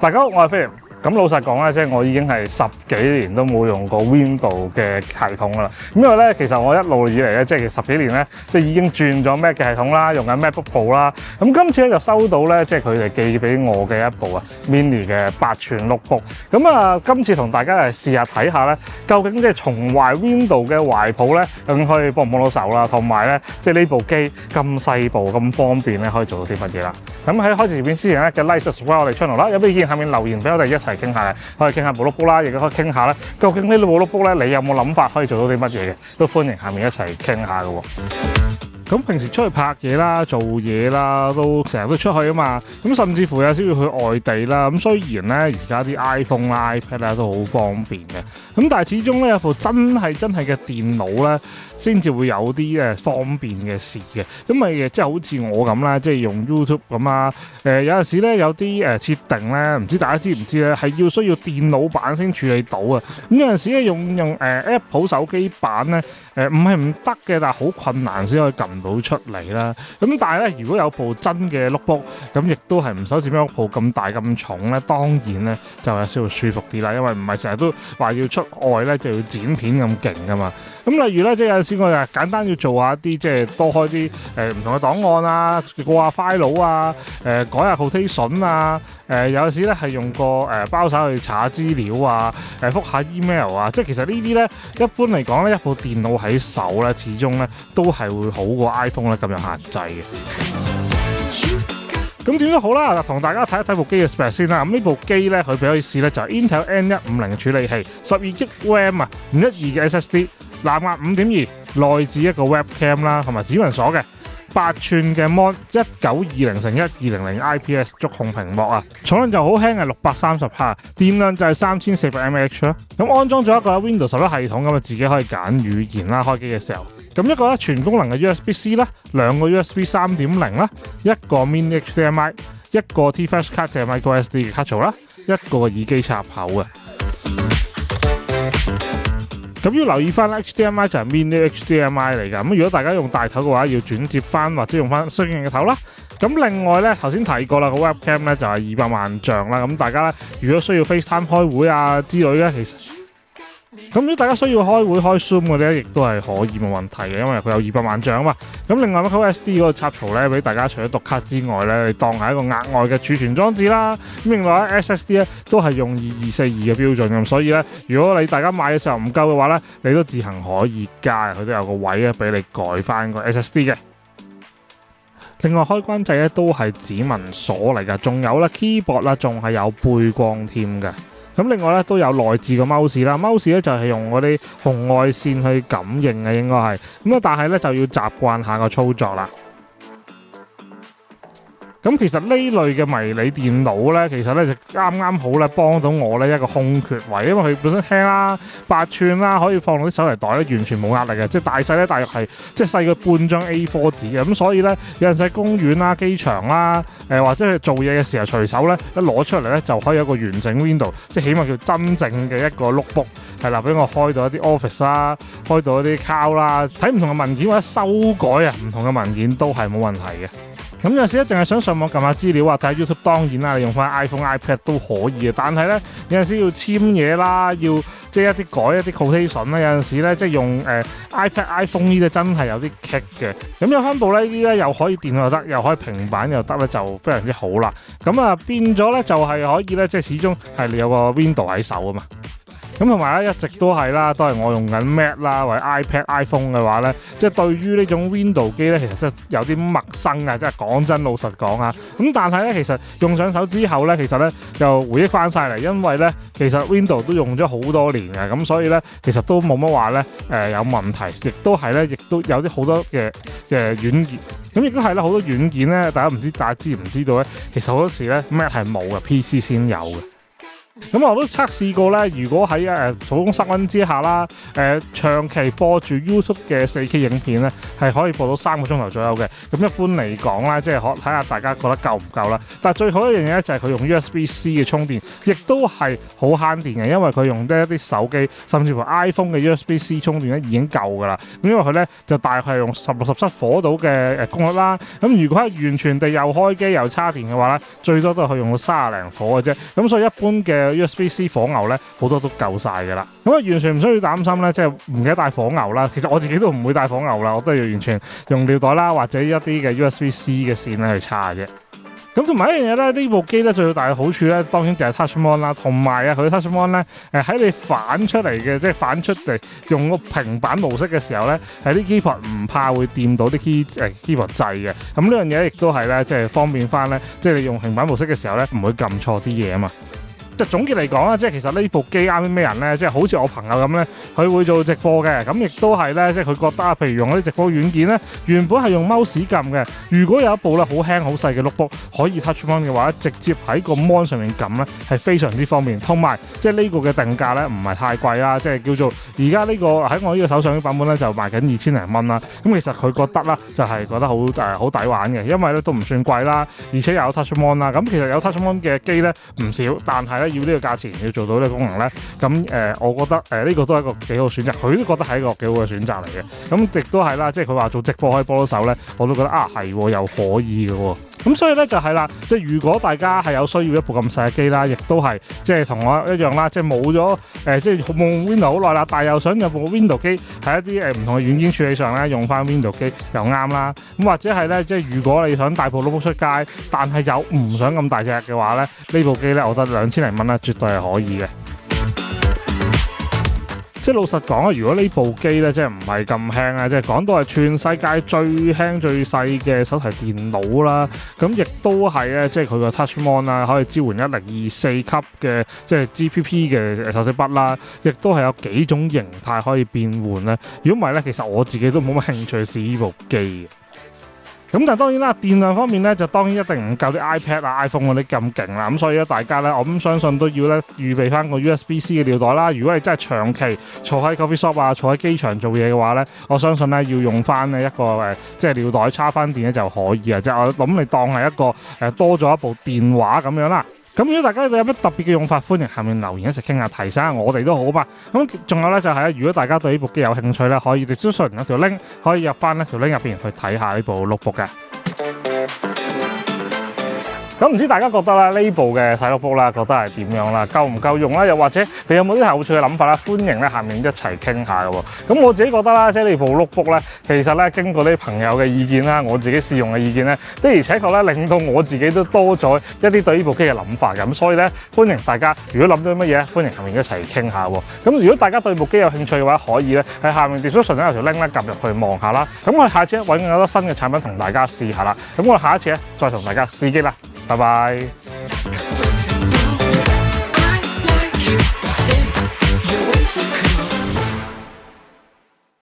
大家好，我係飛廉。咁老實講咧，即係我已經係10幾年都冇用過 Windows 嘅系統㗎啦。咁因為咧，其實我一路以嚟咧，即係10幾年咧，即係已經轉咗 Mac 嘅系統啦，用緊 MacBook Pro 啦。咁今次咧就收到咧，即係佢哋寄俾我嘅一部Mini 嘅8吋 notebook。咁啊，今次同大家嚟試下睇下咧，究竟即係重懷 Windows 嘅懷抱咧，究竟可以幫唔幫到手啦？同埋咧，即係呢部機咁細部咁方便咧，可以做到啲乜嘢啦？咁喺開始條片之前咧，嘅 like subscribe 我哋 channel 啦，有咩意見下面留言俾我哋一齊傾下嘅，可以傾下部 notebook 啦，亦都可以傾下咧，究竟呢部 notebook 咧，你有冇諗法可以做到啲乜嘢嘅？都歡迎下面一齊傾下嘅喎。咁平時出去拍嘢啦、做嘢啦，都成日都出去啊嘛。咁甚至乎有時要去外地啦。咁雖然咧而家啲 iPhone 啦、iPad 咧都好方便嘅，咁但係始終咧有部真係嘅電腦咧，先至會有啲方便嘅事嘅。咁咪即係好似我咁啦，即係用 YouTube 咁啊。有陣時咧有啲設定咧，唔知大家知唔知咧，係需要電腦版先處理到啊。咁有陣時咧用Apple 手機版咧，唔係唔得嘅，但係好困難先可以撳到出嚟啦。咁但係咧，如果有部真嘅 notebook，咁亦都係唔使似 MacBook 咁大咁重咧，當然咧就係需要舒服啲啦。因為唔係成日都話要出外咧就要剪片咁勁噶嘛。咁例如咧，即係有陣時我就簡單要做下啲即係多開啲唔同嘅檔案啊，過下 file 啊，改下 quotation 啊，有陣時咧係用個包手去查資料啊，覆下 email 啊，即係其實呢啲咧一般嚟講咧，一部電腦喺手咧，始終咧都係會好過 iPhone 咧咁有限制嘅。咁點都好啦，同大家睇一睇部機嘅 spec 先啦。咁呢部機咧，佢俾我試咧就係 Intel N150 處理器，12GB RAM 啊，512嘅 SSD， 藍牙5.2，內置一個 webcam 啦，同埋指紋鎖嘅。8吋嘅 mon 1920x1200 IPS 觸控屏幕啊，重量就好輕，係630克，電量就係3400 mAh 啦。咁安裝咗一個 Windows 11系統，咁啊自己可以揀語言啦，開機嘅時候。咁一個全功能嘅 USB-C 啦，2個 USB 3.0啦，一個 Mini HDMI， 一個 T-Flash 卡嘅 microSD 嘅卡槽啦，一個耳機插口嘅。咁要留意翻 HDMI 就係 Mini HDMI 嚟㗎。咁如果大家用大頭嘅話，要轉接翻或者用翻相應嘅頭啦。咁另外咧，頭先提過啦，個 webcam 咧就係200萬像啦。咁大家咧，如果需要 FaceTime 開會啊之類咧，其實咁如果大家需要開會開 Zoom 嘅咧，亦都係可以冇問題嘅，因為佢有200萬像啊嘛。咁另外 microSD 嗰個插槽咧，俾大家除咗讀卡之外咧，你當係一個額外嘅儲存裝置啦。咁另外咧 SSD 咧都係用2242嘅標準咁，所以咧如果你大家買嘅時候唔夠嘅話咧，你都自行可以加，佢都有個位咧俾你改翻個 SSD 嘅。另外開關掣咧都係指紋鎖嚟㗎，仲有咧 keyboard 啦，仲係有背光添嘅。咁另外咧都有內置個 mouse 啦，mouse 咧就係用嗰啲紅外線去感應嘅，應該係咁啊，但係咧就要習慣下個操作啦。咁其實呢類嘅迷你電腦咧，其實咧就啱好咧幫到我咧一個空缺位，因為佢本身輕啦，8吋啦，可以放落啲手提袋咧，完全冇壓力嘅，即係大細咧大約係即係細過半張 A4 紙嘅，咁所以咧有陣時喺公園啦、機場啦，或者係做嘢嘅時候隨手咧一攞出嚟咧就可以有一個完整 Windows， 即係起碼叫真正嘅一個 notebook， 係啦，俾我開到一啲 Office 啦，開到一啲 Cloud 啦，睇唔同嘅文件或者修改啊唔同嘅文件都係冇問題嘅。咁有時咧，淨係想上網撳下資料啊，睇下 YouTube， 當然啦，你用翻 iPhone、iPad 都可以嘅。但係咧，有陣時要簽嘢啦，要即係一啲改一啲 quotation 啦。有陣時咧，即係用iPad、iPhone 呢啲真係有啲棘嘅。咁有翻部呢啲咧，又可以電腦又得，又可以平板又得咧，就非常之好啦。咁啊變咗咧，就係可以咧，即係始終係你有個 Windows 喺手啊嘛。咁同埋咧，一直都係啦，都係我用緊 Mac 啦，或者 iPad、iPhone 嘅話咧，即係對於呢種 Windows 機咧，其實真係有啲陌生啊！即係講真老實講啊，咁但係咧，其實用上手之後咧，其實咧就回憶翻晒嚟，因為咧其實 Windows 都用咗好多年嘅，咁所以咧其實都冇乜話咧有問題，亦都係咧，亦都有啲好多嘅軟件，咁亦都係咧好多軟件咧，大家唔知大家知唔知道咧？其實好多時咧 Mac 係冇嘅，PC 先有嘅。咁我都測試過咧，如果喺普通室溫之下啦，長期播住 YouTube 嘅 4K 影片咧，係可以播到3個鐘頭左右嘅。咁一般嚟講啦，即係睇下大家覺得夠唔夠啦。但係最好一樣嘢咧，就係佢用 USB-C 嘅充電，亦都係好慳電嘅，因為佢用得一啲手機甚至乎 iPhone 嘅 USB-C 充電咧已經夠㗎啦。咁因為佢咧就大概係用16-17火度嘅功率啦。咁如果係完全地又開機又叉電嘅話咧，最多都係用到30零火嘅啫。咁所以一般嘅 USB-C 火牛咧，好多都夠晒㗎啦。咁啊完全唔需要擔心咧，即係唔記得帶火牛啦。其實我自己都唔會帶火牛啦，我都係完全用尿袋啦，或者一啲嘅 USB-C 嘅線咧去叉嘅啫。咁同埋一樣嘢咧，呢部機咧最大嘅好處咧，當然就係 Touch Mon 啦，同埋佢 Touch Mon 咧喺你反出嚟嘅，即係反出嚟用個平板模式嘅時候咧，係啲 keyboard 唔怕會掂到啲 keyboard 掣嘅。咁呢樣嘢亦都係咧，即係方便翻咧，即係你用平板模式嘅時候咧，唔會撳錯啲嘢啊嘛。即係總結嚟講啦，即係其實呢部機啱啲咩人咧？即係好似我朋友咁咧，佢會做直播嘅，咁亦都係咧，即係佢覺得譬如用嗰啲直播軟件咧，原本係用 mouse 撳嘅，如果有一部咧好輕好細嘅 notebook 可以 touch mon 嘅話，直接喺個 mon 上面撳咧，係非常之方便。同埋即係呢個嘅定價咧，唔係太貴啦，即係叫做而家呢個喺我呢個手上嘅版本咧，就賣緊2000零蚊啦。咁其實佢覺得啦，就係覺得好抵玩嘅，因為咧都唔算貴啦，而且又有 touch mon 啦。咁其實有 touch mon 嘅機咧唔少，但係咧，要呢個價錢要做到呢個功能咧，咁我覺得呢個都係一個幾好選擇，佢都覺得係一個幾好嘅選擇嚟嘅。咁亦都係啦，即係佢話做直播可以幫到手咧，我都覺得係又可以嘅喎。咁所以咧就係啦，即係如果大家係有需要一部咁細嘅機啦，亦都係即係同我一樣啦，即係冇咗即係用 Windows 好耐啦，但係又想有部 Windows 機喺一啲唔同嘅軟件處理上咧，用翻 Windows 機又啱啦。咁或者係咧，即係如果你想帶部 notebook 出街，但係又唔想咁大隻嘅話咧，呢部機咧，我覺得2000零蚊咧，絕對係可以嘅。即係老實講啊，如果呢部機咧，即係唔係咁輕啊，即係講到係全世界最輕最細嘅手提電腦啦，咁亦都係咧，即係佢個 Touch Mon 啦，可以支援1024級嘅即係 GPP 嘅手寫筆啦，亦都係有幾種形態可以變換咧。如果唔係咧，其實我自己都冇乜興趣試呢部機嘅。咁但係當然啦，電量方面咧就當然一定唔夠啲 iPad 啊、iPhone 嗰啲咁勁啦。咁所以咧，大家咧，我咁相信都要咧預備翻個 USB-C 嘅尿袋啦。如果你真係長期坐喺 coffee shop 啊、坐喺機場做嘢嘅話咧，我相信咧要用翻呢一個即係尿袋插翻電咧就可以啊。即係我諗你當係一個多咗一部電話咁樣啦。咁如果大家有乜特別嘅用法，歡迎下面留言一齊傾下，提醒下我哋都好吧。咁仲有咧就係如果大家對呢部機有興趣咧，可以 description 有條 link 可以入翻呢條 link 入邊去睇下呢部 notebook 嘅。咁唔知大家覺得咧呢部嘅細 notebook啦，覺得係點樣啦？夠唔夠用啦？又或者你有冇啲有趣嘅諗法啦？歡迎咧下面一齊傾下嘅喎。咁我自己覺得啦，即係呢部 notebook 咧，其實咧經過啲朋友嘅意見啦，我自己試用嘅意見咧，的而且確咧令到我自己都多咗一啲對呢部機嘅諗法嘅。咁所以咧，歡迎大家如果諗到乜嘢，歡迎下面一齊傾下喎。咁如果大家對部機有興趣嘅話，可以咧喺下面 description 有條 link 咧撳入去望下啦。咁我哋下次揾更多新嘅產品同大家試下啦。咁我哋下一次咧再同大家試機啦。拜拜。